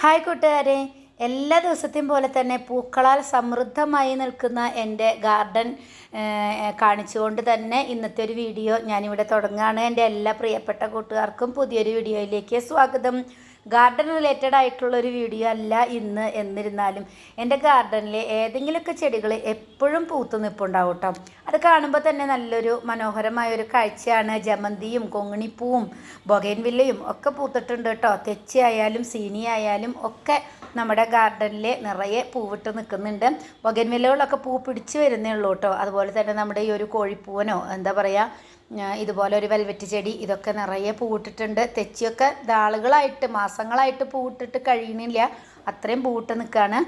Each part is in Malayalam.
ഹായ് കൂട്ടുകാരെ, എല്ലാ ദിവസത്തെയും പോലെ തന്നെ പൂക്കളാൽ സമൃദ്ധമായി നിൽക്കുന്ന എൻ്റെ ഗാർഡൻ കാണിച്ചുകൊണ്ട് തന്നെ ഇന്നത്തെ ഒരു വീഡിയോ ഞാനിവിടെ തുടങ്ങുകയാണ്. എൻ്റെ എല്ലാ പ്രിയപ്പെട്ട കൂട്ടുകാർക്കും പുതിയൊരു വീഡിയോയിലേക്ക് സ്വാഗതം. ഗാർഡൻ റിലേറ്റഡ് ആയിട്ടുള്ളൊരു വീഡിയോ അല്ല ഇന്ന്. എന്നിരുന്നാലും എൻ്റെ ഗാർഡനിലെ ഏതെങ്കിലുമൊക്കെ ചെടികൾ എപ്പോഴും പൂത്തു നിൽപ്പുണ്ടാവും കേട്ടോ. അത് കാണുമ്പോൾ തന്നെ നല്ലൊരു മനോഹരമായൊരു കാഴ്ചയാണ്. ജമന്തിയും കൊങ്ങിണിപ്പൂവും ബൊഗൈൻവില്ലയും ഒക്കെ പൂത്തിട്ടുണ്ട് കേട്ടോ. തെച്ചി ആയാലും സീനി ആയാലും ഒക്കെ നമ്മുടെ ഗാർഡനിൽ നിറയെ പൂവിട്ട് നിൽക്കുന്നുണ്ട്. ബൊഗൈൻവില്ലകളൊക്കെ പൂ പിടിച്ച് വരുന്നേ ഉള്ളൂ കേട്ടോ. അതുപോലെ തന്നെ നമ്മുടെ ഈ ഒരു കോഴിപ്പൂവനോ എന്താ പറയുക, ഇതുപോലെ ഒരു വെൽവെറ്റ് ചെടി, ഇതൊക്കെ നിറയെ പൂവിട്ടിട്ടുണ്ട്. തെച്ചിയൊക്കെ നാളുകളായിട്ട് മാസങ്ങളായിട്ട് പൂവിട്ടിട്ട് കഴിയുന്നില്ല, അത്രയും പൂവിട്ട് നിൽക്കുകയാണ്.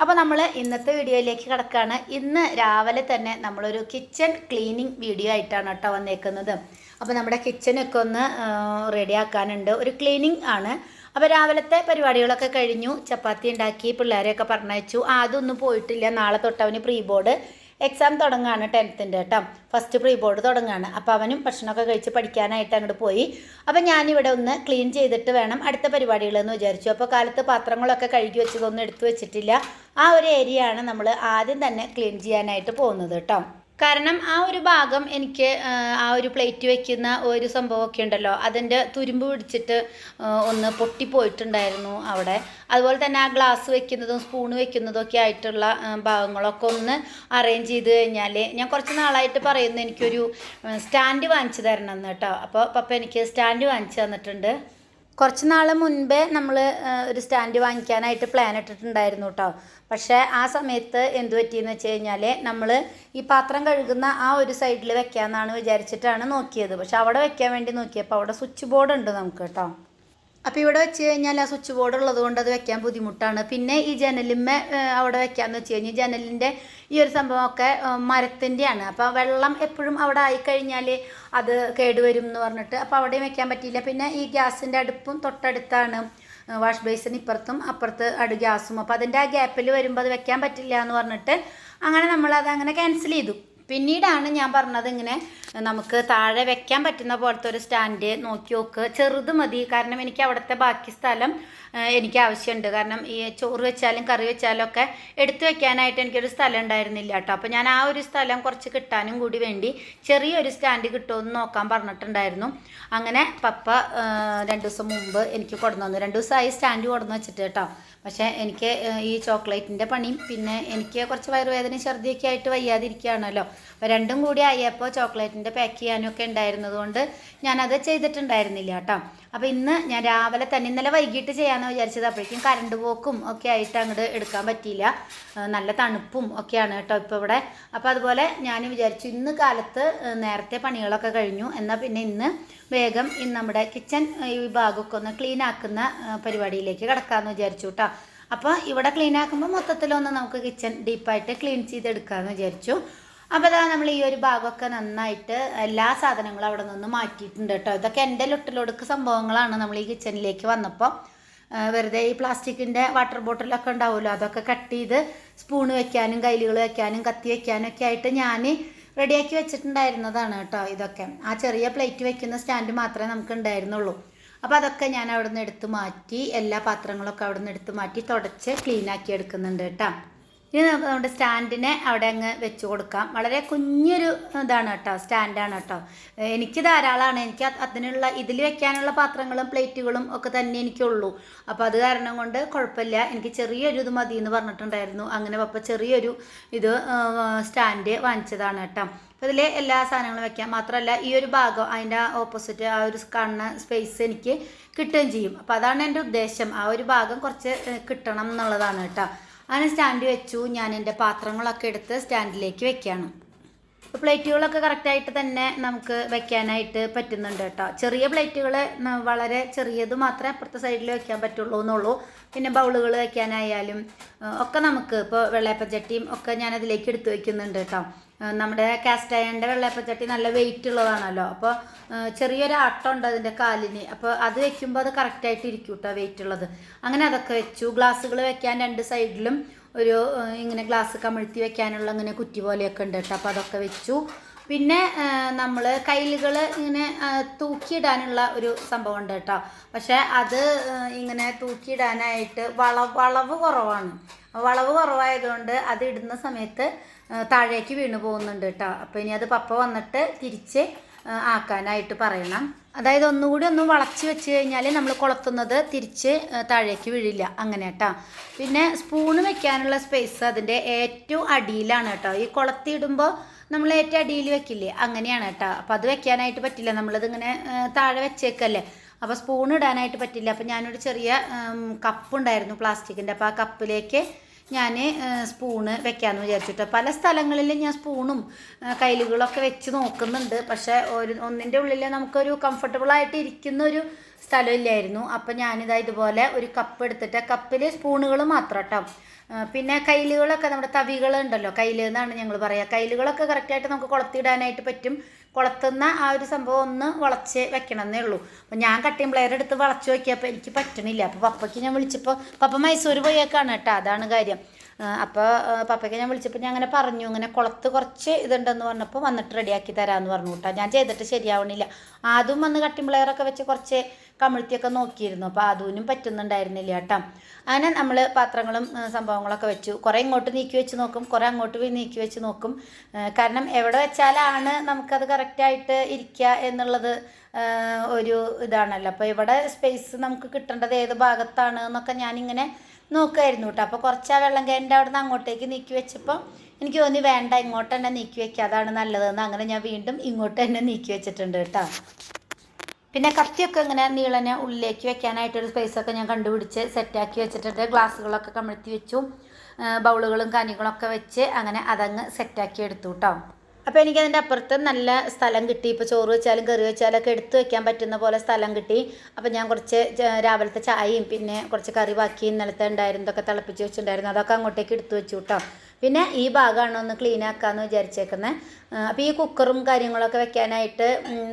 അപ്പോൾ നമ്മൾ ഇന്നത്തെ വീഡിയോയിലേക്ക് കിടക്കുകയാണ്. ഇന്ന് രാവിലെ തന്നെ നമ്മളൊരു കിച്ചൺ ക്ലീനിങ് വീഡിയോ ആയിട്ടാണ് കേട്ടോ വന്നേക്കുന്നത്. അപ്പോൾ നമ്മുടെ കിച്ചനൊക്കെ ഒന്ന് റെഡിയാക്കാനുണ്ട്, ഒരു ക്ലീനിങ് ആണ്. അപ്പോൾ രാവിലത്തെ പരിപാടികളൊക്കെ കഴിഞ്ഞു. ചപ്പാത്തി ഉണ്ടാക്കി പിള്ളേരെയൊക്കെ പറഞ്ഞയച്ചു. അതൊന്നും പോയിട്ടില്ല. നാളെ തൊട്ട് അവന് പ്രീ ബോർഡ് എക്സാം തുടങ്ങുകയാണ്, 10th കേട്ടോ. ഫസ്റ്റ് പ്രീ ബോർഡ് തുടങ്ങുകയാണ്. അപ്പോൾ അവനും ഭക്ഷണമൊക്കെ കഴിച്ച് പഠിക്കാനായിട്ട് അങ്ങോട്ട് പോയി. അപ്പോൾ ഞാനിവിടെ ഒന്ന് ക്ലീൻ ചെയ്തിട്ട് വേണം അടുത്ത പരിപാടികളെന്ന് വിചാരിച്ചു. അപ്പോൾ കാലത്ത് പാത്രങ്ങളൊക്കെ കഴുകി വെച്ചതൊന്നും എടുത്തു വെച്ചിട്ടില്ല. ആ ഒരു ഏരിയ ആണ് നമ്മൾ ആദ്യം തന്നെ ക്ലീൻ ചെയ്യാനായിട്ട് പോകുന്നത് കേട്ടോ. കാരണം ആ ഒരു ഭാഗം എനിക്ക് ആ ഒരു പ്ലേറ്റ് വെക്കുന്ന ഒരു സംഭവമൊക്കെ ഉണ്ടല്ലോ, അതിൻ്റെ തുരുമ്പ് പിടിച്ചിട്ട് ഒന്ന് പൊട്ടിപ്പോയിട്ടുണ്ടായിരുന്നു അവിടെ. അതുപോലെ തന്നെ ആ ഗ്ലാസ് വെക്കുന്നതും സ്പൂണ് വെക്കുന്നതും ഒക്കെ ആയിട്ടുള്ള ഭാഗങ്ങളൊക്കെ ഒന്ന് അറേഞ്ച് ചെയ്ത് കഴിഞ്ഞാൽ, ഞാൻ കുറച്ച് നാളായിട്ട് പറയുന്നു എനിക്കൊരു സ്റ്റാൻഡ് വാങ്ങിച്ചു തരണം എന്ന് കേട്ടോ. അപ്പോൾ പപ്പ എനിക്ക് സ്റ്റാൻഡ് വാങ്ങിച്ചു തന്നിട്ടുണ്ട്. കുറച്ച് നാൾ മുൻപേ നമ്മൾ ഒരു സ്റ്റാൻഡ് വാങ്ങിക്കാനായിട്ട് പ്ലാൻ ഇട്ടിട്ടുണ്ടായിരുന്നു കേട്ടോ. പക്ഷേ ആ സമയത്ത് എന്ത് പറ്റിയെന്ന് വെച്ച് കഴിഞ്ഞാൽ, നമ്മൾ ഈ പാത്രം കഴുകുന്ന ആ ഒരു സൈഡിൽ വെക്കാമെന്നാണ് വിചാരിച്ചിട്ടാണ് നോക്കിയത്. പക്ഷെ അവിടെ വെക്കാൻ വേണ്ടി നോക്കിയപ്പോൾ അവിടെ സ്വിച്ച് ബോർഡ് ഉണ്ട് നമുക്ക് കേട്ടോ. അപ്പോൾ ഇവിടെ വെച്ച് കഴിഞ്ഞാൽ ആ സ്വിച്ച് ബോർഡ് ഉള്ളത് കൊണ്ട് അത് വെക്കാൻ ബുദ്ധിമുട്ടാണ്. പിന്നെ ഈ ജനലിന്മേ അവിടെ വെക്കാമെന്ന് വെച്ച് കഴിഞ്ഞാൽ ജനലിൻ്റെ ഈ ഒരു സംഭവമൊക്കെ മരത്തിൻ്റെയാണ്. അപ്പോൾ വെള്ളം എപ്പോഴും അവിടെ ആയിക്കഴിഞ്ഞാൽ അത് കേടുവരും എന്ന് പറഞ്ഞിട്ട് അപ്പോൾ അവിടെയും വെക്കാൻ പറ്റിയില്ല. പിന്നെ ഈ ഗ്യാസിൻ്റെ അടുപ്പും തൊട്ടടുത്താണ്, വാഷ് ബേസിന് ഇപ്പുറത്തും അപ്പുറത്ത് ഗ്യാസും. അപ്പോൾ അതിൻ്റെ ആ ഗ്യാപ്പിൽ വരുമ്പോൾ അത് വെക്കാൻ പറ്റില്ല എന്ന് പറഞ്ഞിട്ട് അങ്ങനെ നമ്മളത് അങ്ങനെ ക്യാൻസൽ ചെയ്തു. പിന്നീടാണ് ഞാൻ പറഞ്ഞത്, ഇങ്ങനെ നമുക്ക് താഴെ വെക്കാൻ പറ്റുന്ന പോലത്തെ ഒരു സ്റ്റാൻഡ് നോക്കി നോക്ക്, ചെറുത് മതി. കാരണം എനിക്ക് അവിടുത്തെ ബാക്കി സ്ഥലം എനിക്ക് ആവശ്യമുണ്ട്. കാരണം ഈ ചോറ് വെച്ചാലും കറി വെച്ചാലും ഒക്കെ എടുത്തു വെക്കാനായിട്ട് എനിക്കൊരു സ്ഥലം ഉണ്ടായിരുന്നില്ല കേട്ടോ. അപ്പോൾ ഞാൻ ആ ഒരു സ്ഥലം കുറച്ച് കിട്ടാനും കൂടി വേണ്ടി ചെറിയൊരു സ്റ്റാൻഡ് കിട്ടുമെന്ന് നോക്കാൻ പറഞ്ഞിട്ടുണ്ടായിരുന്നു. അങ്ങനെ പപ്പ 2 ദിവസം മുമ്പ് എനിക്ക് കൊണ്ടുവന്നു. 2 ദിവസമായി സ്റ്റാൻഡ് കൊണ്ടുവന്ന് വെച്ചിട്ട് കേട്ടോ. പക്ഷേ എനിക്ക് ഈ ചോക്ലേറ്റിൻ്റെ പണിയും പിന്നെ എനിക്ക് കുറച്ച് വയറുവേദനയും ഛർദിയൊക്കെ ആയിട്ട് വയ്യാതിരിക്കുകയാണല്ലോ. അപ്പോൾ രണ്ടും കൂടി ആയപ്പോൾ ചോക്ലേറ്റിൻ്റെ പാക്ക് ചെയ്യാനും ഒക്കെ ഉണ്ടായിരുന്നത് കൊണ്ട് ഞാനത് ചെയ്തിട്ടുണ്ടായിരുന്നില്ല കേട്ടോ. അപ്പോൾ ഇന്ന് ഞാൻ രാവിലെ തന്നെ, ഇന്നലെ വൈകിട്ട് ചെയ്യാമെന്ന് വിചാരിച്ചത്, അപ്പോഴേക്കും കറണ്ട് പോക്കും ഒക്കെ ആയിട്ട് അങ്ങോട്ട് എടുക്കാൻ പറ്റിയില്ല. നല്ല തണുപ്പും ഒക്കെയാണ് കേട്ടോ ഇപ്പോൾ ഇവിടെ. അപ്പോൾ അതുപോലെ ഞാൻ വിചാരിച്ചു ഇന്ന് കാലത്ത് നേരത്തെ പണികളൊക്കെ കഴിഞ്ഞു, എന്നാൽ പിന്നെ ഇന്ന് വേഗം നമ്മുടെ കിച്ചൺ ഈ ഭാഗമൊക്കെ ഒന്ന് ക്ലീൻ ആക്കുന്ന പരിപാടിയിലേക്ക് കിടക്കാമെന്ന് വിചാരിച്ചു കേട്ടോ. അപ്പോൾ ഇവിടെ ക്ലീൻ ആക്കുമ്പോൾ മൊത്തത്തിലൊന്ന് നമുക്ക് കിച്ചൺ ഡീപ്പായിട്ട് ക്ലീൻ ചെയ്തെടുക്കാമെന്ന് വിചാരിച്ചു. അപ്പോൾ അതാ നമ്മൾ ഈ ഒരു ഭാഗമൊക്കെ നന്നായിട്ട് എല്ലാ സാധനങ്ങളും അവിടെ നിന്ന് മാറ്റിയിട്ടുണ്ട് കേട്ടോ. ഇതൊക്കെ എൻ്റെ ലൊട്ടിലൊടുക്ക് സംഭവങ്ങളാണ്. നമ്മൾ ഈ കിച്ചണിലേക്ക് വന്നപ്പോൾ വെറുതെ ഈ പ്ലാസ്റ്റിക്കിൻ്റെ വാട്ടർ ബോട്ടിലൊക്കെ ഉണ്ടാവുമല്ലോ, അതൊക്കെ കട്ട് ചെയ്ത് സ്പൂണ് വെക്കാനും കയ്യിലുകൾ വെക്കാനും കത്തി വെക്കാനും ഒക്കെ ആയിട്ട് ഞാൻ റെഡിയാക്കി വെച്ചിട്ടുണ്ടായിരുന്നതാണ് കേട്ടോ. ഇതൊക്കെ ആ ചെറിയ പ്ലേറ്റ് വെക്കുന്ന സ്റ്റാൻഡ് മാത്രമേ നമുക്ക് ഉണ്ടായിരുന്നുള്ളൂ. അപ്പോൾ അതൊക്കെ ഞാൻ അവിടെ നിന്ന് എടുത്ത് മാറ്റി, എല്ലാ പാത്രങ്ങളൊക്കെ അവിടെ നിന്ന് എടുത്ത് മാറ്റി തുടച്ച് ക്ലീനാക്കി എടുക്കുന്നുണ്ട് കേട്ടോ. ഇനി നമുക്ക് നമ്മുടെ സ്റ്റാൻഡിനെ അവിടെ അങ്ങ് വെച്ച് കൊടുക്കാം. വളരെ കുഞ്ഞൊരു ഇതാണ് കേട്ടോ, സ്റ്റാൻഡാണ് കേട്ടോ. എനിക്ക് ധാരാളമാണ്. എനിക്ക് അതിനുള്ള ഇതിൽ വെക്കാനുള്ള പാത്രങ്ങളും പ്ലേറ്റുകളും ഒക്കെ തന്നെ എനിക്കുള്ളൂ. അപ്പോൾ അത് കാരണം കൊണ്ട് കുഴപ്പമില്ല, എനിക്ക് ചെറിയൊരു ഇത് മതി എന്ന് പറഞ്ഞിട്ടുണ്ടായിരുന്നു. അങ്ങനെ പപ്പ ചെറിയൊരു ഇത് സ്റ്റാൻഡ് വാങ്ങിച്ചതാണ് കേട്ടോ. അപ്പോൾ ഇതിൽ എല്ലാ സാധനങ്ങളും വെക്കാം. മാത്രമല്ല ഈ ഒരു ഭാഗം അതിൻ്റെ ഓപ്പോസിറ്റ് ആ ഒരു കാണുന്ന സ്പേസ് എനിക്ക് കിട്ടുകയും ചെയ്യും. അപ്പോൾ അതാണ് എൻ്റെ ഉദ്ദേശം, ആ ഒരു ഭാഗം കുറച്ച് കിട്ടണം എന്നുള്ളതാണ് കേട്ടോ. അങ്ങനെ സ്റ്റാൻഡ് വെച്ചു. ഞാൻ എൻ്റെ പാത്രങ്ങളൊക്കെ എടുത്ത് സ്റ്റാൻഡിലേക്ക് വെക്കുകയാണ്. പ്ലേറ്റുകളൊക്കെ കറക്റ്റായിട്ട് തന്നെ നമുക്ക് വെക്കാനായിട്ട് പറ്റുന്നുണ്ട് കേട്ടോ. ചെറിയ പ്ലേറ്റുകൾ വളരെ ചെറിയത് മാത്രമേ അപ്പുറത്തെ സൈഡിൽ വെക്കാൻ പറ്റുള്ളൂ എന്നുള്ളൂ. പിന്നെ ബൗളുകൾ വെക്കാനായാലും ഒക്കെ നമുക്ക് ഇപ്പോൾ വെള്ളയപ്പച്ചട്ടിയും ഒക്കെ ഞാനതിലേക്ക് എടുത്ത് വയ്ക്കുന്നുണ്ട് കേട്ടോ. നമ്മുടെ കാസ്റ്റ് അയണിൻ്റെ വെള്ളയപ്പച്ചട്ടി നല്ല വെയിറ്റ് ഉള്ളതാണല്ലോ. അപ്പോൾ ചെറിയൊരു ആട്ടം ഉണ്ട് അതിൻ്റെ കാലിന്. അപ്പോൾ അത് വെക്കുമ്പോൾ അത് കറക്റ്റായിട്ട് ഇരിക്കും കേട്ടോ, വെയിറ്റ് ഉള്ളത്. അങ്ങനെ അതൊക്കെ വെച്ചു. ഗ്ലാസ്സുകൾ വെക്കാൻ 2 സൈഡിലും ഒരു ഇങ്ങനെ ഗ്ലാസ് കമിഴ്ത്തി വെക്കാനുള്ള ഇങ്ങനെ കുറ്റി പോലെയൊക്കെ ഉണ്ട് കേട്ടോ. അപ്പോൾ അതൊക്കെ വെച്ചു. പിന്നെ നമ്മൾ കയ്യിലുകൾ ഇങ്ങനെ തൂക്കിയിടാനുള്ള ഒരു സംഭവം ഉണ്ട് കേട്ടോ. പക്ഷേ അത് ഇങ്ങനെ തൂക്കിയിടാനായിട്ട് വളവ് കുറവാണ്. വളവ് കുറവായതുകൊണ്ട് അത് ഇടുന്ന സമയത്ത് താഴേക്ക് വീണ് പോകുന്നുണ്ട് കേട്ടോ. അപ്പോൾ ഇനി അത് പപ്പ വന്നിട്ട് തിരിച്ച് ആക്കാനായിട്ട് പറയണം. അതായത് ഒന്നുകൂടി ഒന്ന് വളച്ച് വെച്ച് കഴിഞ്ഞാൽ നമ്മൾ കൊളുത്തുന്നത് തിരിച്ച് താഴേക്ക് വീഴില്ല, അങ്ങനെ കേട്ടോ. പിന്നെ സ്പൂണ് വെക്കാനുള്ള സ്പേസ് അതിൻ്റെ ഏറ്റവും അടിയിലാണ് കേട്ടോ. ഈ കൊളുത്തിയിടുമ്പോൾ നമ്മൾ ഏറ്റവും അടിയിൽ വെക്കില്ലേ, അങ്ങനെയാണ് കേട്ടോ. അപ്പോൾ അത് വെക്കാനായിട്ട് പറ്റില്ല, നമ്മളിതിങ്ങനെ താഴെ വെച്ചേക്കല്ലേ. അപ്പോൾ സ്പൂൺ ഇടാനായിട്ട് പറ്റില്ല. അപ്പോൾ ഞാനൊരു ചെറിയ കപ്പുണ്ടായിരുന്നു പ്ലാസ്റ്റിക്കിൻ്റെ, അപ്പോൾ ആ കപ്പിലേക്ക് ഞാൻ സ്പൂണ് വെക്കാമെന്ന് വിചാരിച്ചിട്ട്. പല സ്ഥലങ്ങളിലും ഞാൻ സ്പൂണും കയ്യിലുകളൊക്കെ വെച്ച് നോക്കുന്നുണ്ട്. പക്ഷേ ഒന്നിൻ്റെ ഉള്ളിൽ നമുക്കൊരു കംഫർട്ടബിളായിട്ട് ഇരിക്കുന്ന ഒരു സ്ഥലമില്ലായിരുന്നു. അപ്പോൾ ഞാനിതാ ഇതുപോലെ ഒരു കപ്പ് എടുത്തിട്ട് കപ്പിൽ സ്പൂണുകൾ മാത്രം കേട്ടോ. പിന്നെ കയ്യിലുകളൊക്കെ നമ്മുടെ തവികളുണ്ടല്ലോ, കയ്യിൽ എന്നാണ് ഞങ്ങൾ പറയുക. കയ്യിലുകളൊക്കെ കറക്റ്റായിട്ട് നമുക്ക് കൊളുത്തിടാനായിട്ട് പറ്റും. കൊളുത്തുന്ന ആ ഒരു സംഭവം ഒന്ന് വളച്ച് വെക്കണമെന്നേ ഉള്ളൂ. അപ്പോൾ ഞാൻ കട്ടിങ് പ്ലെയർ എടുത്ത് വളച്ച് വയ്ക്കിയപ്പോൾ എനിക്ക് പറ്റണില്ല. അപ്പോൾ പപ്പയ്ക്ക് ഞാൻ വിളിച്ചപ്പോൾ പപ്പ മൈസൂർ പോയേക്കാണ് കേട്ടോ, അതാണ് കാര്യം. അപ്പോൾ പപ്പയ്ക്ക് ഞാൻ വിളിച്ചപ്പോൾ ഞാൻ അങ്ങനെ പറഞ്ഞു, ഇങ്ങനെ കുളത്ത് കുറച്ച് ഇതുണ്ടെന്ന് പറഞ്ഞപ്പോൾ വന്നിട്ട് റെഡിയാക്കി തരാമെന്ന് പറഞ്ഞു കേട്ടോ. ഞാൻ ചെയ്തിട്ട് ശരിയാവണില്ല. ആദ്യം വന്ന് കട്ടിങ് പ്ലെയറൊക്കെ വെച്ച് കുറച്ച് കമിഴ്ത്തിയൊക്കെ നോക്കിയിരുന്നു. അപ്പോൾ അതിനും പറ്റുന്നുണ്ടായിരുന്നില്ല കേട്ടോ. അങ്ങനെ നമ്മൾ പാത്രങ്ങളും സംഭവങ്ങളൊക്കെ വെച്ചു. കുറേ ഇങ്ങോട്ട് നീക്കി വെച്ച് നോക്കും, കുറേ അങ്ങോട്ട് പോയി നീക്കി വെച്ച് നോക്കും. കാരണം എവിടെ വെച്ചാലാണ് നമുക്കത് കറക്റ്റായിട്ട് ഇരിക്കുക എന്നുള്ളത് ഒരു ഇതാണല്ലോ. അപ്പോൾ ഇവിടെ സ്പേസ് നമുക്ക് കിട്ടേണ്ടത് ഏത് ഭാഗത്താണ് എന്നൊക്കെ ഞാനിങ്ങനെ നോക്കുമായിരുന്നു കേട്ടോ. അപ്പോൾ കുറച്ച് ആ വെള്ളം കയറിൻ്റെ അവിടെ നിന്ന് അങ്ങോട്ടേക്ക് നീക്കി വെച്ചപ്പോൾ എനിക്ക് തോന്നി വേണ്ട, ഇങ്ങോട്ട് തന്നെ നീക്കി വെക്കുക, അതാണ് നല്ലതെന്ന്. അങ്ങനെ ഞാൻ വീണ്ടും ഇങ്ങോട്ട് തന്നെ നീക്കി വെച്ചിട്ടുണ്ട് കേട്ടോ. പിന്നെ കത്തിയൊക്കെ ഇങ്ങനെ നീളനെ ഉള്ളിലേക്ക് വെക്കാനായിട്ടൊരു സ്പേസൊക്കെ ഞാൻ കണ്ടുപിടിച്ച് സെറ്റാക്കി വെച്ചിട്ടുണ്ട്. ഗ്ലാസ്സുകളൊക്കെ കമിഴ്ത്തി വെച്ചു, ബൗളുകളും കാനികളൊക്കെ വെച്ച് അങ്ങനെ അതങ്ങ് സെറ്റാക്കി എടുത്തു കേട്ടോ. അപ്പോൾ എനിക്കതിൻ്റെ അപ്പുറത്ത് നല്ല സ്ഥലം കിട്ടി. ഇപ്പോൾ ചോറ് വെച്ചാലും കറി വെച്ചാലൊക്കെ എടുത്ത് വെക്കാൻ പറ്റുന്ന പോലെ സ്ഥലം കിട്ടി. അപ്പോൾ ഞാൻ കുറച്ച് രാവിലത്തെ ചായയും പിന്നെ കുറച്ച് കറി ബാക്കി ഇന്നലത്തെ ഉണ്ടായിരുന്നതൊക്കെ തിളപ്പിച്ച് വെച്ചിട്ടുണ്ടായിരുന്നു, അതൊക്കെ അങ്ങോട്ടേക്ക് എടുത്ത് വെച്ചു കേട്ടോ. പിന്നെ ഈ ഭാഗമാണ് ഒന്ന് ക്ലീൻ ആക്കാമെന്ന് വിചാരിച്ചേക്കുന്നത്. അപ്പോൾ ഈ കുക്കറും കാര്യങ്ങളൊക്കെ വെക്കാനായിട്ട്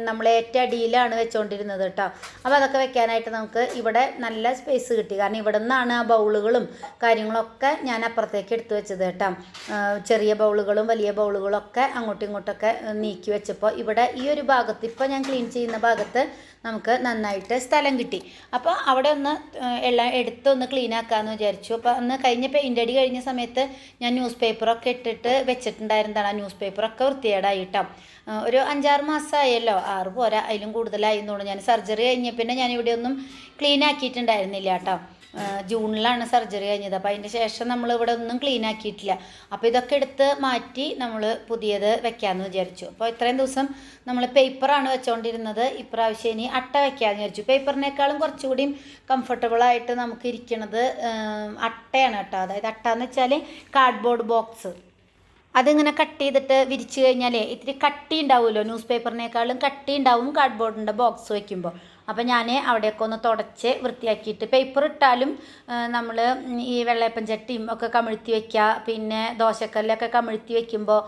നമ്മൾ ഏറ്റവും അടിയിലാണ് വെച്ചുകൊണ്ടിരുന്നത് കേട്ടോ. അപ്പോൾ അതൊക്കെ വെക്കാനായിട്ട് നമുക്ക് ഇവിടെ നല്ല സ്പേസ് കിട്ടി. കാരണം ഇവിടെ നിന്നാണ് ആ ബൗളുകളും കാര്യങ്ങളൊക്കെ ഞാൻ അപ്പുറത്തേക്ക് എടുത്തു വെച്ചത് കേട്ടോ. ചെറിയ ബൗളുകളും വലിയ ബൗളുകളൊക്കെ അങ്ങോട്ടും ഇങ്ങോട്ടൊക്കെ നീക്കി വെച്ചപ്പോൾ ഇവിടെ ഈ ഒരു ഭാഗത്ത് ഇപ്പോൾ ഞാൻ ക്ലീൻ ചെയ്യുന്ന ഭാഗത്ത് നമുക്ക് നന്നായിട്ട് സ്ഥലം കിട്ടി. അപ്പോൾ അവിടെ ഒന്ന് എല്ലാം എടുത്തൊന്ന് ക്ലീൻ ആക്കാമെന്ന് വിചാരിച്ചു. അപ്പോൾ അന്ന് കഴിഞ്ഞ പെയിൻ്റ് അടി കഴിഞ്ഞ സമയത്ത് ഞാൻ ന്യൂസ് പേപ്പറൊക്കെ ഇട്ടിട്ട് വെച്ചിട്ടുണ്ടായിരുന്നതാണ്. ആ ന്യൂസ് പേപ്പറൊക്കെ വൃത്തികേടായിട്ടോ. ഒരു 5-6 മാസമായല്ലോ, 6 പോരാ അതിലും കൂടുതലായി തോന്നുന്നു. ഞാൻ സർജറി കഴിഞ്ഞ പിന്നെ ഞാനിവിടെ ഒന്നും ക്ലീൻ ആക്കിയിട്ടുണ്ടായിരുന്നില്ല കേട്ടോ. ജൂണിലാണ് സർജറി കഴിഞ്ഞത്. അപ്പോൾ അതിൻ്റെ ശേഷം നമ്മൾ ഇവിടെ ഒന്നും ക്ലീൻ ആക്കിയിട്ടില്ല. അപ്പോൾ ഇതൊക്കെ എടുത്ത് മാറ്റി നമ്മൾ പുതിയത് വെക്കാമെന്ന് വിചാരിച്ചു. അപ്പോൾ ഇത്രയും ദിവസം നമ്മൾ പേപ്പറാണ് വെച്ചുകൊണ്ടിരുന്നത്. ഇപ്രാവശ്യം ഇനി അട്ട വെക്കാമെന്ന് വിചാരിച്ചു. പേപ്പറിനേക്കാളും കുറച്ചുകൂടിയും കംഫർട്ടബിളായിട്ട് നമുക്ക് ഇരിക്കണത് അട്ടയാണ് കേട്ടോ. അതായത് അട്ട എന്ന് വെച്ചാൽ കാർഡ്ബോർഡ് ബോക്സ്. അതിങ്ങനെ കട്ട് ചെയ്തിട്ട് വിരിച്ച് കഴിഞ്ഞാൽ ഇത്തിരി കട്ടി ഉണ്ടാവുമല്ലോ, ന്യൂസ് പേപ്പറിനേക്കാളും കട്ടി ഉണ്ടാവും കാർഡ്ബോർഡിൻ്റെ ബോക്സ് വയ്ക്കുമ്പോൾ. അപ്പോൾ ഞാൻ അവിടെയൊക്കെ ഒന്ന് തുടച്ച് വൃത്തിയാക്കിയിട്ട് പേപ്പർ ഇട്ടാലും നമ്മൾ ഈ വെള്ളയപ്പം ചട്ടിയും ഒക്കെ കമിഴ്ത്തി വയ്ക്കുക. പിന്നെ ദോശക്കല്ലൊക്കെ കമിഴ്ത്തി വയ്ക്കുമ്പോൾ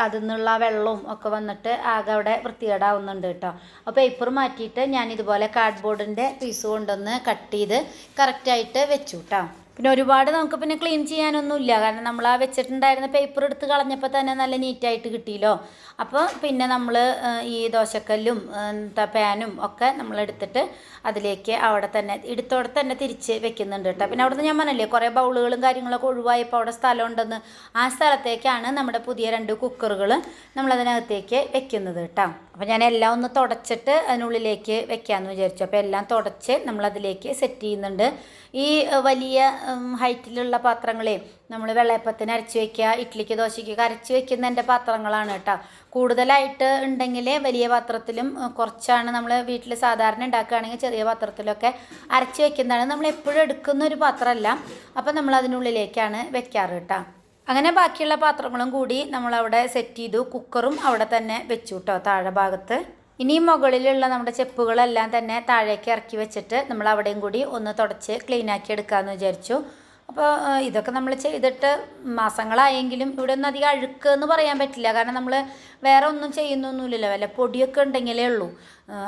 അതിൽ നിന്നുള്ള വെള്ളവും ഒക്കെ വന്നിട്ട് ആകെ അവിടെ വൃത്തികേടാവുന്നുണ്ട് കേട്ടോ. അപ്പോൾ പേപ്പർ മാറ്റിയിട്ട് ഞാനിതുപോലെ കാർഡ്ബോർഡിൻ്റെ പീസ് കൊണ്ടൊന്ന് കട്ട് ചെയ്ത് കറക്റ്റായിട്ട് വെച്ചു കേട്ടോ. പിന്നെ ഒരുപാട് നമുക്ക് പിന്നെ ക്ലീൻ ചെയ്യാനൊന്നുമില്ല, കാരണം നമ്മൾ ആ വെച്ചിട്ടുണ്ടായിരുന്ന പേപ്പർ എടുത്ത് കളഞ്ഞപ്പോൾ തന്നെ നല്ല നീറ്റായിട്ട് കിട്ടിയല്ലോ. അപ്പോൾ പിന്നെ നമ്മൾ ഈ ദോശക്കല്ലും പാനും ഒക്കെ നമ്മളെടുത്തിട്ട് അതിലേക്ക് അവിടെ തന്നെ എടുത്തോടെ തന്നെ തിരിച്ച് വെക്കുന്നുണ്ട് കേട്ടോ. പിന്നെ അവിടുന്ന് ഞാൻ പറഞ്ഞില്ലേ കുറേ ബൗളുകളും കാര്യങ്ങളൊക്കെ ഒഴിവായപ്പോൾ അവിടെ സ്ഥലം ഉണ്ടെന്ന്, ആ സ്ഥലത്തേക്കാണ് നമ്മുടെ പുതിയ 2 കുക്കറുകൾ നമ്മളതിനകത്തേക്ക് വെക്കുന്നത് കേട്ടോ. അപ്പോൾ ഞാൻ എല്ലാം ഒന്ന് തുടച്ചിട്ട് അതിനുള്ളിലേക്ക് വെക്കാമെന്ന് വിചാരിച്ചു. അപ്പോൾ എല്ലാം തുടച്ച് നമ്മളതിലേക്ക് സെറ്റ് ചെയ്യുന്നുണ്ട്. ഈ വലിയ ഹൈറ്റിലുള്ള പാത്രങ്ങളെ നമ്മൾ വെള്ളയപ്പത്തിന് അരച്ച് വയ്ക്കുക, ഇഡ്ഡലിക്ക് ദോശയ്ക്ക് അരച്ച് വയ്ക്കുന്നതിൻ്റെ പാത്രങ്ങളാണ് കേട്ടോ. കൂടുതലായിട്ട് ഉണ്ടെങ്കിൽ വലിയ പാത്രത്തിലും, കുറച്ചാണ് നമ്മൾ വീട്ടിൽ സാധാരണ ഉണ്ടാക്കുകയാണെങ്കിൽ ചെറിയ പാത്രത്തിലൊക്കെ അരച്ച് വയ്ക്കുന്നതാണ്. നമ്മൾ എപ്പോഴും എടുക്കുന്ന ഒരു പാത്രമല്ല. അപ്പോൾ നമ്മൾ അതിനുള്ളിലേക്കാണ് വെക്കാറ് കേട്ടോ. അങ്ങനെ ബാക്കിയുള്ള പാത്രങ്ങളും കൂടി നമ്മളവിടെ സെറ്റ് ചെയ്തു. കുക്കറും അവിടെ തന്നെ വെച്ചു കേട്ടോ താഴെ ഭാഗത്ത്. ഇനി മുകളിലുള്ള നമ്മുടെ ചെപ്പുകളെല്ലാം തന്നെ താഴേക്ക് ഇറക്കി വെച്ചിട്ട് നമ്മൾ അവിടെയും കൂടി ഒന്ന് തുടച്ച് ക്ലീനാക്കി എടുക്കാമെന്ന് വിചാരിച്ചു. അപ്പോൾ ഇതൊക്കെ നമ്മൾ ചെയ്തിട്ട് മാസങ്ങളായെങ്കിലും ഇവിടെ ഒന്നും അധികം അഴുക്ക് എന്ന് പറയാൻ പറ്റില്ല, കാരണം നമ്മൾ വേറെ ഒന്നും ചെയ്യുന്നൊന്നുമില്ലല്ലോ, വല്ല പൊടിയൊക്കെ ഉണ്ടെങ്കിലേ ഉള്ളൂ.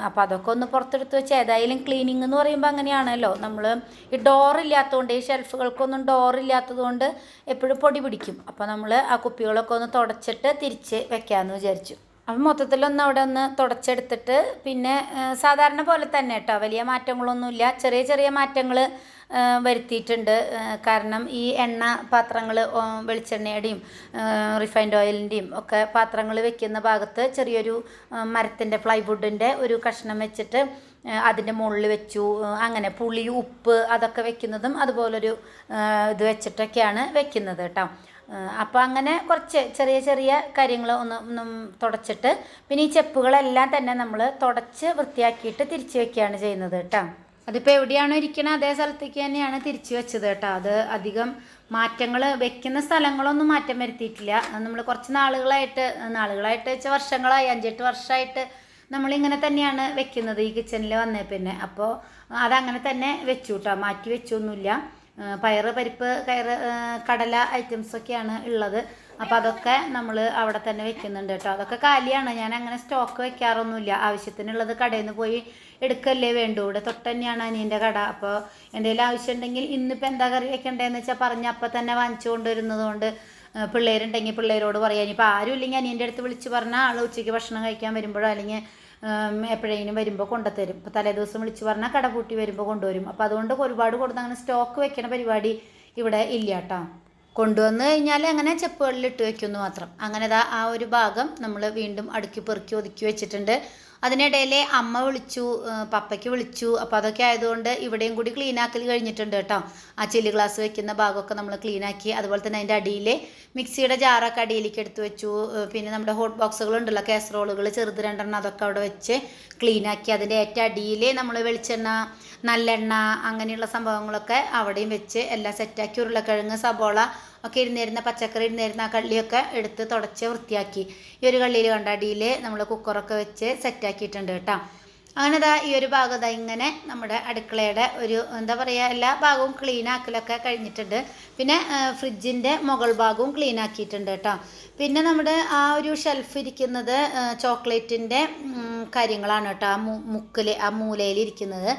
അപ്പോൾ അതൊക്കെ ഒന്ന് പുറത്തെടുത്ത് വെച്ച് ഏതായാലും ക്ലീനിങ് എന്ന് പറയുമ്പോൾ അങ്ങനെയാണല്ലോ. നമ്മൾ ഈ ഡോറില്ലാത്തതുകൊണ്ട്, ഈ ഷെൽഫുകൾക്കൊന്നും ഡോറില്ലാത്തതുകൊണ്ട് എപ്പോഴും പൊടി പിടിക്കും. അപ്പോൾ നമ്മൾ ആ കുപ്പികളൊക്കെ ഒന്ന് തുടച്ചിട്ട് തിരിച്ച് വെക്കാമെന്ന് വിചാരിച്ചു. അപ്പം മൊത്തത്തിലൊന്ന് അവിടെ ഒന്ന് തുടച്ചെടുത്തിട്ട് പിന്നെ സാധാരണ പോലെ തന്നെ കേട്ടോ, വലിയ മാറ്റങ്ങളൊന്നുമില്ല, ചെറിയ ചെറിയ മാറ്റങ്ങൾ വരുത്തിയിട്ടുണ്ട്. കാരണം ഈ എണ്ണ പാത്രങ്ങൾ, വെളിച്ചെണ്ണയുടെയും റിഫൈൻഡ് ഓയിലിൻ്റെയും ഒക്കെ പാത്രങ്ങൾ വെക്കുന്ന ഭാഗത്ത് ചെറിയൊരു മരത്തിൻ്റെ പ്ലൈവുഡിൻ്റെ ഒരു കഷ്ണം വെച്ചിട്ട് അതിൻ്റെ മുകളിൽ വെച്ചു. അങ്ങനെ പുളി, ഉപ്പ് അതൊക്കെ വെക്കുന്നതും അതുപോലൊരു ഇത് വെച്ചിട്ടൊക്കെയാണ് വെക്കുന്നത് കേട്ടോ. അപ്പോൾ അങ്ങനെ കുറച്ച് ചെറിയ ചെറിയ കാര്യങ്ങൾ ഒന്ന് തുടച്ചിട്ട് പിന്നെ ഈ ചെപ്പുകളെല്ലാം തന്നെ നമ്മൾ തുടച്ച് വൃത്തിയാക്കിയിട്ട് തിരിച്ച് വെക്കുകയാണ് ചെയ്യുന്നത് കേട്ടോ. അതിപ്പോൾ എവിടെയാണോ ഇരിക്കണത് അതേ സ്ഥലത്തേക്ക് തന്നെയാണ് തിരിച്ചു വെച്ചത് കേട്ടോ. അത് അധികം മാറ്റങ്ങൾ വെക്കുന്ന സ്ഥലങ്ങളൊന്നും മാറ്റം വരുത്തിയിട്ടില്ല. നമ്മൾ കുറച്ച് നാളുകളായിട്ട് വെച്ചാൽ വർഷങ്ങളായി, 5-8 വർഷമായിട്ട് നമ്മളിങ്ങനെ തന്നെയാണ് വെക്കുന്നത് ഈ കിച്ചണിൽ വന്നേ പിന്നെ. അപ്പോൾ അതങ്ങനെ തന്നെ വെച്ചു കേട്ടോ, മാറ്റി വെച്ചൊന്നുമില്ല. പയറ്, പരിപ്പ്, കടല ഐറ്റംസൊക്കെയാണ് ഉള്ളത്. അപ്പോൾ അതൊക്കെ നമ്മൾ അവിടെ തന്നെ വെക്കുന്നുണ്ട് കേട്ടോ. അതൊക്കെ കാലിയാണ്, ഞാൻ അങ്ങനെ സ്റ്റോക്ക് വെക്കാറൊന്നുമില്ല. ആവശ്യത്തിനുള്ളത് കടയിൽ നിന്ന് പോയി എടുക്കല്ലേ വേണ്ടൂ. ഇവിടെ തൊട്ട് തന്നെയാണ് അനിയൻ്റെ കട. അപ്പോൾ എന്തെങ്കിലും ആവശ്യം ഉണ്ടെങ്കിൽ ഇന്നിപ്പോൾ എന്താ കറി വെക്കേണ്ടതെന്ന് വെച്ചാൽ പറഞ്ഞ് അപ്പം തന്നെ വാങ്ങിച്ചു കൊണ്ടുവരുന്നത് കൊണ്ട് പിള്ളേരുണ്ടെങ്കിൽ പിള്ളേരോട് പറയാം. ഇനിയിപ്പോൾ ആരും ഇല്ലെങ്കിൽ അനിയൻ്റെ അടുത്ത് വിളിച്ച് പറഞ്ഞാൽ ആൾ ഉച്ചയ്ക്ക് ഭക്ഷണം കഴിക്കാൻ വരുമ്പോഴോ അല്ലെങ്കിൽ എപ്പോഴേലും വരുമ്പോൾ കൊണ്ടുത്തരും. ഇപ്പോൾ തലേദിവസം വിളിച്ച് പറഞ്ഞാൽ കട പൂട്ടി വരുമ്പോൾ കൊണ്ടുവരും. അപ്പോൾ അതുകൊണ്ട് ഒരുപാട് കൊടുത്ത് അങ്ങനെ സ്റ്റോക്ക് വെക്കണ പരിപാടി ഇവിടെ ഇല്ല കേട്ടോ. കൊണ്ടുവന്ന് കഴിഞ്ഞാൽ അങ്ങനെ ചെപ്പുകളിൽ ഇട്ട് വെക്കുമെന്ന് മാത്രം. അങ്ങനെ ആ ഒരു ഭാഗം നമ്മൾ വീണ്ടും അടുക്കി പെറുക്കി ഒതുക്കി വെച്ചിട്ടുണ്ട്. അതിനിടയിൽ അമ്മ വിളിച്ചു, പപ്പയ്ക്ക് വിളിച്ചു. അപ്പോൾ അതൊക്കെ ആയതുകൊണ്ട് ഇവിടെയും കൂടി ക്ലീനാക്കൽ കഴിഞ്ഞിട്ടുണ്ട് കേട്ടോ. ആ ചില്ലി ഗ്ലാസ് വെക്കുന്ന ഭാഗമൊക്കെ നമ്മൾ ക്ലീനാക്കി. അതുപോലെ തന്നെ അതിൻ്റെ അടിയിൽ മിക്സിയുടെ ജാറൊക്കെ അടിയിലേക്ക് എടുത്ത് വെച്ചു. പിന്നെ നമ്മുടെ ഹോട്ട് ബോക്സുകളുണ്ടല്ലോ, കാസറോളുകൾ ചെറുത് 2 അതൊക്കെ അവിടെ വെച്ച് ക്ലീനാക്കി. അതിൻ്റെ ഏറ്റവും അടിയിൽ നമ്മൾ വെളിച്ചെണ്ണ, നല്ലെണ്ണ അങ്ങനെയുള്ള സംഭവങ്ങളൊക്കെ അവിടെയും വെച്ച് എല്ലാം സെറ്റാക്കി. ഉരുളക്കിഴങ്ങ്, സബോള ഒക്കെ ഇരുന്നിരുന്ന പച്ചക്കറി ഇരുന്നിരുന്ന ആ കള്ളിയൊക്കെ എടുത്ത് തുടച്ച് വൃത്തിയാക്കി. ഈ ഒരു കള്ളിയിൽ കണ്ട അടിയിൽ നമ്മൾ കുക്കറൊക്കെ വെച്ച് സെറ്റാക്കിയിട്ടുണ്ട് കേട്ടോ. അങ്ങനെ ഈ ഒരു ഭാഗം ഇങ്ങനെ നമ്മുടെ അടുക്കളയുടെ ഒരു എന്താ പറയുക, എല്ലാ ഭാഗവും ക്ലീൻ ആക്കലൊക്കെ കഴിഞ്ഞിട്ടുണ്ട്. പിന്നെ ഫ്രിഡ്ജിൻ്റെ മുകൾ ഭാഗവും ക്ലീൻ ആക്കിയിട്ടുണ്ട് കേട്ടോ. പിന്നെ നമ്മുടെ ആ ഒരു ഷെൽഫ് ഇരിക്കുന്നത് ചോക്ലേറ്റിൻ്റെ കാര്യങ്ങളാണ് കേട്ടോ. ആ മൂലയിൽ ഇരിക്കുന്നത്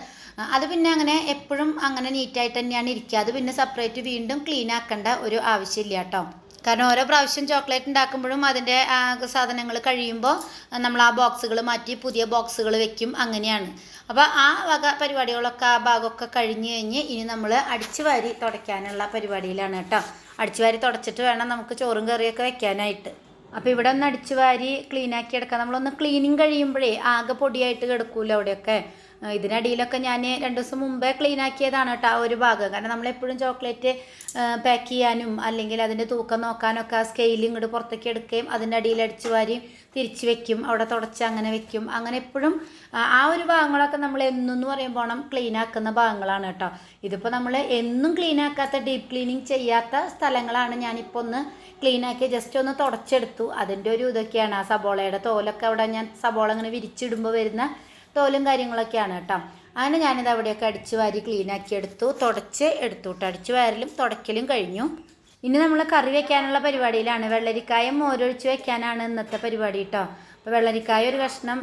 അത് പിന്നെ അങ്ങനെ എപ്പോഴും അങ്ങനെ നീറ്റായിട്ട് തന്നെയാണ് ഇരിക്കുക. അത് പിന്നെ സെപ്പറേറ്റ് വീണ്ടും ക്ലീൻ ആക്കേണ്ട ഒരു ആവശ്യമില്ല കേട്ടോ. കാരണം ഓരോ പ്രാവശ്യം ചോക്ലേറ്റ് ഉണ്ടാക്കുമ്പോഴും അതിൻ്റെ സാധനങ്ങൾ കഴിയുമ്പോൾ നമ്മൾ ആ ബോക്സുകൾ മാറ്റി പുതിയ ബോക്സുകൾ വെക്കും, അങ്ങനെയാണ്. അപ്പോൾ ആ വക പരിപാടികളൊക്കെ ആ ഭാഗമൊക്കെ കഴിഞ്ഞ് ഇനി നമ്മൾ അടിച്ചു വാരി തുടയ്ക്കാനുള്ള പരിപാടിയിലാണ് കേട്ടോ. അടിച്ചു വാരി തുടച്ചിട്ട് വേണം നമുക്ക് ചോറും കറിയൊക്കെ വെക്കാനായിട്ട്. അപ്പോൾ ഇവിടെ ഒന്ന് അടിച്ചു വാരി ക്ലീനാക്കി എടുക്കാം. നമ്മളൊന്ന് ക്ലീനിങ് കഴിയുമ്പോഴേ ആകെ പൊടിയായിട്ട് കിടക്കൂല അവിടെയൊക്കെ. ഇതിനടിയിലൊക്കെ ഞാൻ 2 ദിവസം മുമ്പേ ക്ലീൻ ആക്കിയതാണ് കേട്ടോ ആ ഒരു ഭാഗം. കാരണം നമ്മളെപ്പോഴും ചോക്ലേറ്റ് പാക്ക് ചെയ്യാനും അല്ലെങ്കിൽ അതിൻ്റെ തൂക്കം നോക്കാനൊക്കെ ആ സ്കെയിൽ ഇങ്ങോട്ട് പുറത്തേക്ക് എടുക്കുകയും അതിൻ്റെ അടിയിൽ അടിച്ചു വാരി തിരിച്ച് വെക്കും, അവിടെ തുടച്ച് അങ്ങനെ വെക്കും. അങ്ങനെ എപ്പോഴും ആ ഒരു ഭാഗങ്ങളൊക്കെ നമ്മൾ എന്നെന്ന് പറയുമ്പോൾ ക്ലീൻ ആക്കുന്ന ഭാഗങ്ങളാണ് കേട്ടോ. ഇതിപ്പോൾ നമ്മൾ എന്നും ക്ലീൻ ആക്കാത്ത, ഡീപ്പ് ക്ലീനിങ് ചെയ്യാത്ത സ്ഥലങ്ങളാണ് ഞാനിപ്പോൾ ഒന്ന് ക്ലീൻ ആക്കി ജസ്റ്റ് ഒന്ന് തുടച്ചെടുത്തു. അതിൻ്റെ ഒരു ഇതൊക്കെയാണ്. ആ സബോളയുടെ തോലൊക്കെ അവിടെ ഞാൻ സബോള ഇങ്ങനെ വിരിച്ചിടുമ്പോൾ വരുന്ന തോലും കാര്യങ്ങളൊക്കെയാണ് കേട്ടോ. അങ്ങനെ ഞാനിത് അവിടെയൊക്കെ അടിച്ചു വാരി ക്ലീനാക്കി എടുത്തു, തുടച്ച് എടുത്തു കേട്ടോ. അടിച്ചു വാരലും തുടയ്ക്കലും കഴിഞ്ഞു. ഇനി നമ്മൾ കറി വെക്കാനുള്ള പരിപാടിയിലാണ്. വെള്ളരിക്കായ മോരൊഴിച്ച് വെക്കാനാണ് ഇന്നത്തെ പരിപാടി കേട്ടോ. അപ്പോൾ വെള്ളരിക്കായ ഒരു കഷ്ണം,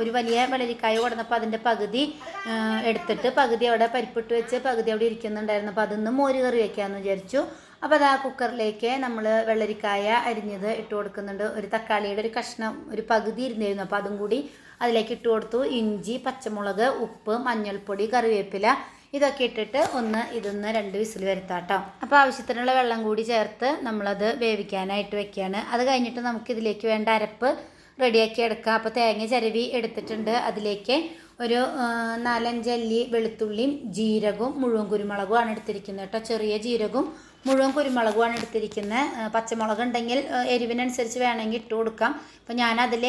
ഒരു വലിയ വെള്ളരിക്കായ കൊടുന്നപ്പോൾ അതിൻ്റെ പകുതി എടുത്തിട്ട് പകുതി അവിടെ പരിപ്പിട്ട് വെച്ച് പകുതി അവിടെ ഇരിക്കുന്നുണ്ടായിരുന്നു. അപ്പോൾ അതൊന്ന് മോര് കറി വെക്കാമെന്ന് വിചാരിച്ചു. അപ്പോൾ അത് ആ കുക്കറിലേക്ക് നമ്മൾ വെള്ളരിക്കായ അരിഞ്ഞത് ഇട്ട് കൊടുക്കുന്നുണ്ട്. ഒരു തക്കാളിയുടെ ഒരു കഷ്ണം ഒരു പകുതി ഇരുന്നിരുന്നു, അപ്പോൾ അതും കൂടി അതിലേക്ക് ഇട്ട് കൊടുത്തു. ഇഞ്ചി, പച്ചമുളക്, ഉപ്പ്, മഞ്ഞൾപ്പൊടി, കറിവേപ്പില ഇതൊക്കെ ഇട്ടിട്ട് ഇതൊന്ന് 2 വിസിൽ വരുത്താട്ടോ. അപ്പോൾ ആവശ്യത്തിനുള്ള വെള്ളം കൂടി ചേർത്ത് നമ്മളത് വേവിക്കാനായിട്ട് വെക്കുകയാണ്. അത് കഴിഞ്ഞിട്ട് നമുക്കിതിലേക്ക് വേണ്ട അരപ്പ് റെഡിയാക്കി എടുക്കാം. അപ്പോൾ തേങ്ങ ചിരവി എടുത്തിട്ടുണ്ട്. അതിലേക്ക് ഒരു 4-5 അല്ലി വെളുത്തുള്ളിയും ജീരകവും മുഴുവൻ കുരുമുളകുമാണ് എടുത്തിരിക്കുന്നത് കേട്ടോ. ചെറിയ ജീരകവും മുഴുവൻ കുരുമുളകുമാണ് എടുത്തിരിക്കുന്നത്. പച്ചമുളക് ഉണ്ടെങ്കിൽ എരിവിനനുസരിച്ച് വേണമെങ്കിൽ ഇട്ട് കൊടുക്കാം. അപ്പോൾ ഞാനതിൽ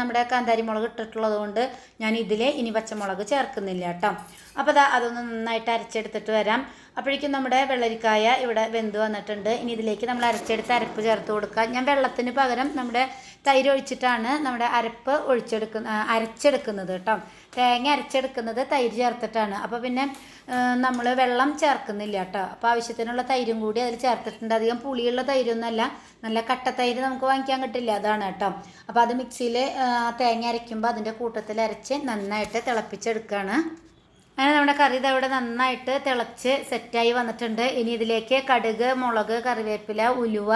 നമ്മുടെ കാന്താരി മുളക് ഇട്ടിട്ടുള്ളത് കൊണ്ട് ഞാൻ ഇനി പച്ചമുളക് ചേർക്കുന്നില്ല കേട്ടോ. അപ്പോൾ അതൊന്ന് നന്നായിട്ട് അരച്ചെടുത്തിട്ട് വരാം. അപ്പോഴേക്കും നമ്മുടെ വെള്ളരിക്കായ ഇവിടെ വെന്ത് വന്നിട്ടുണ്ട്. ഇനി ഇതിലേക്ക് നമ്മൾ അരച്ചെടുത്ത് അരപ്പ് ചേർത്ത് കൊടുക്കാം. ഞാൻ വെള്ളത്തിന് പകരം നമ്മുടെ തൈര് ഒഴിച്ചിട്ടാണ് നമ്മുടെ അരപ്പ് അരച്ചെടുക്കുന്നത് കേട്ടോ. തേങ്ങ അരച്ചെടുക്കുന്നത് തൈര് ചേർത്തിട്ടാണ്. അപ്പോൾ പിന്നെ നമ്മൾ വെള്ളം ചേർക്കുന്നില്ല കേട്ടോ. അപ്പോൾ ആവശ്യത്തിനുള്ള തൈരും കൂടി അതിൽ ചേർത്തിട്ടുണ്ട്. അധികം പുളിയുള്ള തൈരൊന്നുമല്ല, നല്ല കട്ട തൈര് നമുക്ക് വാങ്ങിക്കാൻ കിട്ടില്ല, അതാണ് കേട്ടോ. അപ്പോൾ അത് മിക്സിയിൽ തേങ്ങ അരയ്ക്കുമ്പോൾ അതിൻ്റെ കൂട്ടത്തിൽ അരച്ച് നന്നായിട്ട് തിളപ്പിച്ചെടുക്കുകയാണ്. അങ്ങനെ നമ്മുടെ കറി ഇവിടെ നന്നായിട്ട് തിളച്ച് സെറ്റായി വന്നിട്ടുണ്ട്. ഇനി ഇതിലേക്ക് കടുക്, മുളക്, കറിവേപ്പില, ഉലുവ,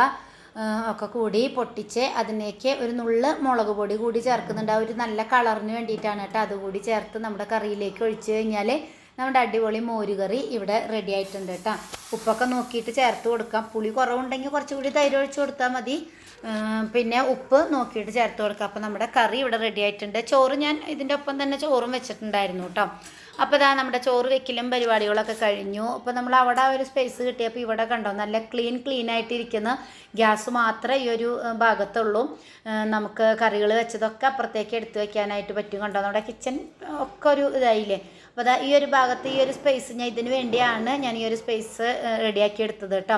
ഒക്കെ കൂടി പൊട്ടിച്ച് അതിലേക്ക് ഒരു നുള്ള് മുളക് പൊടി കൂടി ചേർക്കുന്നുണ്ട്. ആ ഒരു നല്ല കളറിന് വേണ്ടിയിട്ടാണ് കേട്ടോ. അതുകൂടി ചേർത്ത് നമ്മുടെ കറിയിലേക്ക് ഒഴിച്ച് കഴിഞ്ഞാൽ നമ്മുടെ അടിപൊളി മോരുകറി ഇവിടെ റെഡി ആയിട്ടുണ്ട് കേട്ടോ. ഉപ്പൊക്കെ നോക്കിയിട്ട് ചേർത്ത് കൊടുക്കാം. പുളി കുറവുണ്ടെങ്കിൽ കുറച്ചുകൂടി തൈര് ഒഴിച്ച് കൊടുത്താൽ മതി. പിന്നെ ഉപ്പ് നോക്കിയിട്ട് ചേർത്ത് കൊടുക്കാം. അപ്പോൾ നമ്മുടെ കറി ഇവിടെ റെഡി ആയിട്ടുണ്ട്. ചോറ് ഞാൻ ഇതിൻ്റെ ഒപ്പം തന്നെ ചോറും വെച്ചിട്ടുണ്ടായിരുന്നു കേട്ടോ. അപ്പോൾ ഇതാ നമ്മുടെ ചോറ് വെക്കലും പരിപാടികളൊക്കെ കഴിഞ്ഞു. അപ്പോൾ നമ്മൾ അവിടെ ഒരു സ്പേസ് കിട്ടിയപ്പോൾ ഇവിടെ കണ്ടോ നല്ല ക്ലീൻ ആയിട്ടിരിക്കുന്ന ഗ്യാസ് മാത്രമേ ഈ ഒരു ഭാഗത്തുള്ളൂ. നമുക്ക് കറികൾ വെച്ചതൊക്കെ അപ്പുറത്തേക്ക് എടുത്ത് വെക്കാനായിട്ട് പറ്റും. കണ്ടോ നമ്മുടെ കിച്ചൺ ഒക്കെ ഒരു ഇതായില്ലേ. അപ്പോൾ അതാ ഈ ഒരു ഭാഗത്ത് ഈ ഒരു സ്പേസ് ഞാൻ ഇതിന് വേണ്ടിയാണ് ഞാൻ ഈ ഒരു സ്പേസ് റെഡിയാക്കി എടുത്തത് കേട്ടോ.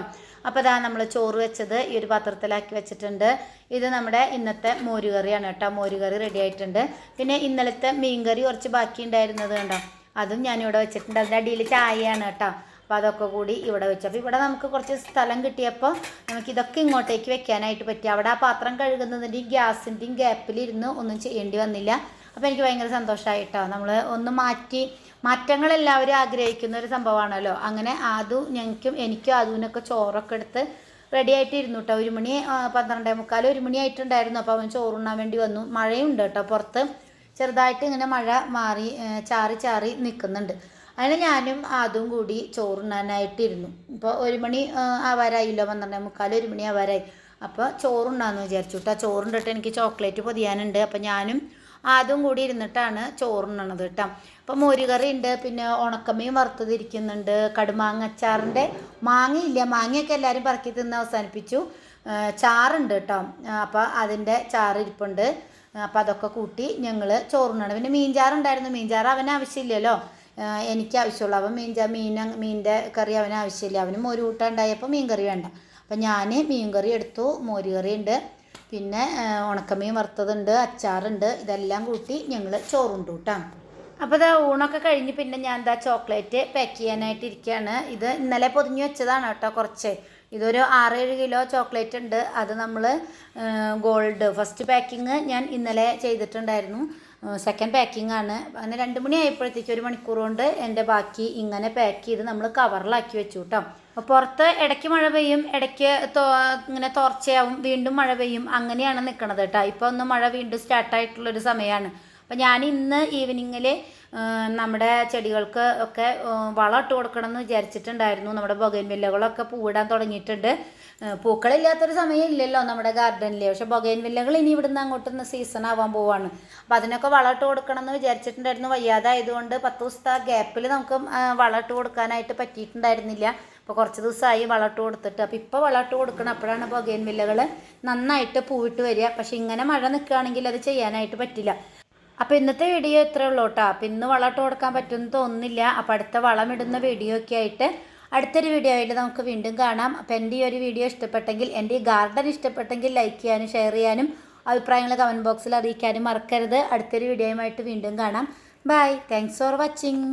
അപ്പോൾ അതാ നമ്മൾ ചോറ് വെച്ചത് ഈ ഒരു പാത്രത്തിലാക്കി വെച്ചിട്ടുണ്ട്. ഇത് നമ്മുടെ ഇന്നത്തെ മോരുകറിയാണ് കേട്ടോ. മോരുകറി റെഡി ആയിട്ടുണ്ട്. പിന്നെ ഇന്നലത്തെ മീൻകറി കുറച്ച് ബാക്കി ഉണ്ടായിരുന്നത് കണ്ടോ, അതും ഞാനിവിടെ വെച്ചിട്ടുണ്ട്. അതിൻ്റെ അടിയിൽ ചായയാണ് കേട്ടോ. അപ്പോൾ അതൊക്കെ കൂടി ഇവിടെ വെച്ചു. അപ്പോൾ ഇവിടെ നമുക്ക് കുറച്ച് സ്ഥലം കിട്ടിയപ്പോൾ നമുക്കിതൊക്കെ ഇങ്ങോട്ടേക്ക് വെക്കാനായിട്ട് പറ്റി. അവിടെ ആ പാത്രം കഴുകുന്നതിൻ്റെയും ഗ്യാസിൻ്റെയും ഗ്യാപ്പിലിരുന്ന് ഒന്നും ചെയ്യേണ്ടി വന്നില്ല. അപ്പോൾ എനിക്ക് ഭയങ്കര സന്തോഷമായിട്ടോ. നമ്മൾ ഒന്ന് മാറ്റങ്ങൾ എല്ലാവരും ആഗ്രഹിക്കുന്ന ഒരു സംഭവമാണല്ലോ. അങ്ങനെ എനിക്കും അതുവിനൊക്കെ ചോറൊക്കെ എടുത്ത് റെഡി ആയിട്ടിരുന്നു കേട്ടോ. 1 മണി 12:45 1 മണി ആയിട്ടുണ്ടായിരുന്നു. അപ്പോൾ അവൻ ചോറുണ്ണാൻ വേണ്ടി വന്നു. മഴയുണ്ട് കേട്ടോ പുറത്ത്. ചെറുതായിട്ട് ഇങ്ങനെ മഴ മാറി ചാറി നിൽക്കുന്നുണ്ട്. അതിന് ഞാനും അതും കൂടി ചോറുണ്ണാനായിട്ടിരുന്നു. ഇപ്പോൾ 1 മണി ആവാറായില്ലോ, 12:45 1 മണി ആവാറായി. അപ്പോൾ ചോറുണ്ണാന്ന് വിചാരിച്ചു കേട്ടോ. ചോറുണ്ടിട്ട് എനിക്ക് ചോക്ലേറ്റ് പൊതിയാനുണ്ട്. അപ്പോൾ ഞാനും അതും കൂടി ഇരുന്നിട്ടാണ് ചോറുണ്ണണത് കേട്ടോ. അപ്പോൾ മോരുകറി ഉണ്ട്, പിന്നെ ഉണക്കമീൻ വറുത്തതിരിക്കുന്നുണ്ട്, കടുമാങ്ങ അച്ചാറിൻ്റെ മാങ്ങയില്ല, മാങ്ങയൊക്കെ എല്ലാവരും പറക്കി തിന്ന് അവസാനിപ്പിച്ചു. ചാറുണ്ട് കേട്ടോ. അപ്പോൾ അതിൻ്റെ ചാറിരിപ്പുണ്ട്. അപ്പോൾ അതൊക്കെ കൂട്ടി ഞങ്ങൾ ചോറുണ്ണണം. പിന്നെ മീൻചാറുണ്ടായിരുന്നു. മീൻചാറ് അവന് ആവശ്യമില്ലല്ലോ, എനിക്ക് ആവശ്യമുള്ളൂ. അവൻ മീനിൻ്റെ കറി അവന് ആവശ്യമില്ല. അവന് മോര് കൂട്ടാണ്ടായപ്പോൾ മീൻ കറി വേണ്ട. അപ്പം ഞാൻ മീൻ കറി എടുത്തു. മോരുകറി ഉണ്ട്, പിന്നെ ഉണക്കമീൻ വറുത്തതുണ്ട്, അച്ചാറുണ്ട്. ഇതെല്ലാം കൂട്ടി ഞങ്ങൾ ചോറുണ്ടു കേട്ടോ. അപ്പോൾ ഇതാ ഊണൊക്കെ കഴിഞ്ഞ് പിന്നെ ഞാൻ എന്താ ചോക്ലേറ്റ് പാക്ക് ചെയ്യാനായിട്ടിരിക്കുകയാണ്. ഇത് ഇന്നലെ പൊതിഞ്ഞ് വെച്ചതാണ് കേട്ടോ. കുറച്ച് ഇതൊരു 6-7 കിലോ ചോക്ലേറ്റ് ഉണ്ട്. അത് നമ്മൾ ഗോൾഡ് ഫസ്റ്റ് പാക്കിങ് ഞാൻ ഇന്നലെ ചെയ്തിട്ടുണ്ടായിരുന്നു. സെക്കൻഡ് പാക്കിംഗ് ആണ്. അങ്ങനെ 2 മണി ആയപ്പോഴത്തേക്ക് 1 മണിക്കൂർ കൊണ്ട് എൻ്റെ ബാക്കി ഇങ്ങനെ പാക്ക് ചെയ്ത് നമ്മൾ കവറിലാക്കി വെച്ചു കേട്ടോ. അപ്പോൾ പുറത്ത് ഇടയ്ക്ക് മഴ പെയ്യും, ഇടയ്ക്ക് ഇങ്ങനെ തോർച്ചയാവും, വീണ്ടും മഴ പെയ്യും, അങ്ങനെയാണ് നിൽക്കണത് കേട്ടോ. ഇപ്പോൾ ഒന്ന് മഴ വീണ്ടും സ്റ്റാർട്ടായിട്ടുള്ളൊരു സമയമാണ്. അപ്പോൾ ഞാൻ ഇന്ന് ഈവനിങ്ങിൽ നമ്മുടെ ചെടികൾക്ക് ഒക്കെ വളം ഇട്ട് കൊടുക്കണം എന്ന് വിചാരിച്ചിട്ടുണ്ടായിരുന്നു. നമ്മുടെ ബൊഗൈൻവില്ലകളൊക്കെ പൂവിടാൻ തുടങ്ങിയിട്ടുണ്ട്. പൂക്കളില്ലാത്തൊരു സമയം ഇല്ലല്ലോ നമ്മുടെ ഗാർഡനിൽ. പക്ഷെ ബൊഗൈൻവില്ലകൾ ഇനി ഇവിടുന്ന് അങ്ങോട്ട് സീസൺ ആവാൻ പോവാണ്. അപ്പോൾ അതിനൊക്കെ വളം ഇട്ട് കൊടുക്കണം എന്ന് വിചാരിച്ചിട്ടുണ്ടായിരുന്നു. വയ്യാതായതുകൊണ്ട് 10 ദിവസത്തെ ഗ്യാപ്പിൽ നമുക്ക് വളം ഇട്ട് കൊടുക്കാനായിട്ട് പറ്റിയിട്ടുണ്ടായിരുന്നില്ല. അപ്പോൾ കുറച്ച് ദിവസമായി വളമിട്ട് കൊടുത്തിട്ട്. അപ്പോൾ ഇപ്പോൾ വളമിട്ട് കൊടുക്കണം. അപ്പോഴാണ് ബൊഗൈൻവില്ലകൾ നന്നായിട്ട് പൂവിട്ട് വരിക. പക്ഷെ ഇങ്ങനെ മഴ നിൽക്കുകയാണെങ്കിൽ അത് ചെയ്യാനായിട്ട് പറ്റില്ല. അപ്പോൾ ഇന്നത്തെ വീഡിയോ ഇത്രയേ ഉള്ളൂ കേട്ടോ. അപ്പോൾ ഇന്ന് വളമിട്ട് കൊടുക്കാൻ പറ്റുമെന്ന് തോന്നുന്നില്ല. അപ്പോൾ അടുത്ത വളമിടുന്ന വീഡിയോ ഒക്കെ ആയിട്ട് അടുത്തൊരു വീഡിയോ ആയിട്ട് നമുക്ക് വീണ്ടും കാണാം. അപ്പോൾ എൻ്റെ ഈ ഒരു വീഡിയോ ഇഷ്ടപ്പെട്ടെങ്കിൽ, എൻ്റെ ഈ ഗാർഡൻ ഇഷ്ടപ്പെട്ടെങ്കിൽ ലൈക്ക് ചെയ്യാനും ഷെയർ ചെയ്യാനും അഭിപ്രായങ്ങൾ കമൻറ്റ് ബോക്സിൽ അറിയിക്കാനും മറക്കരുത്. അടുത്തൊരു വീഡിയോയുമായിട്ട് വീണ്ടും കാണാം. ബൈ. Thanks for watching.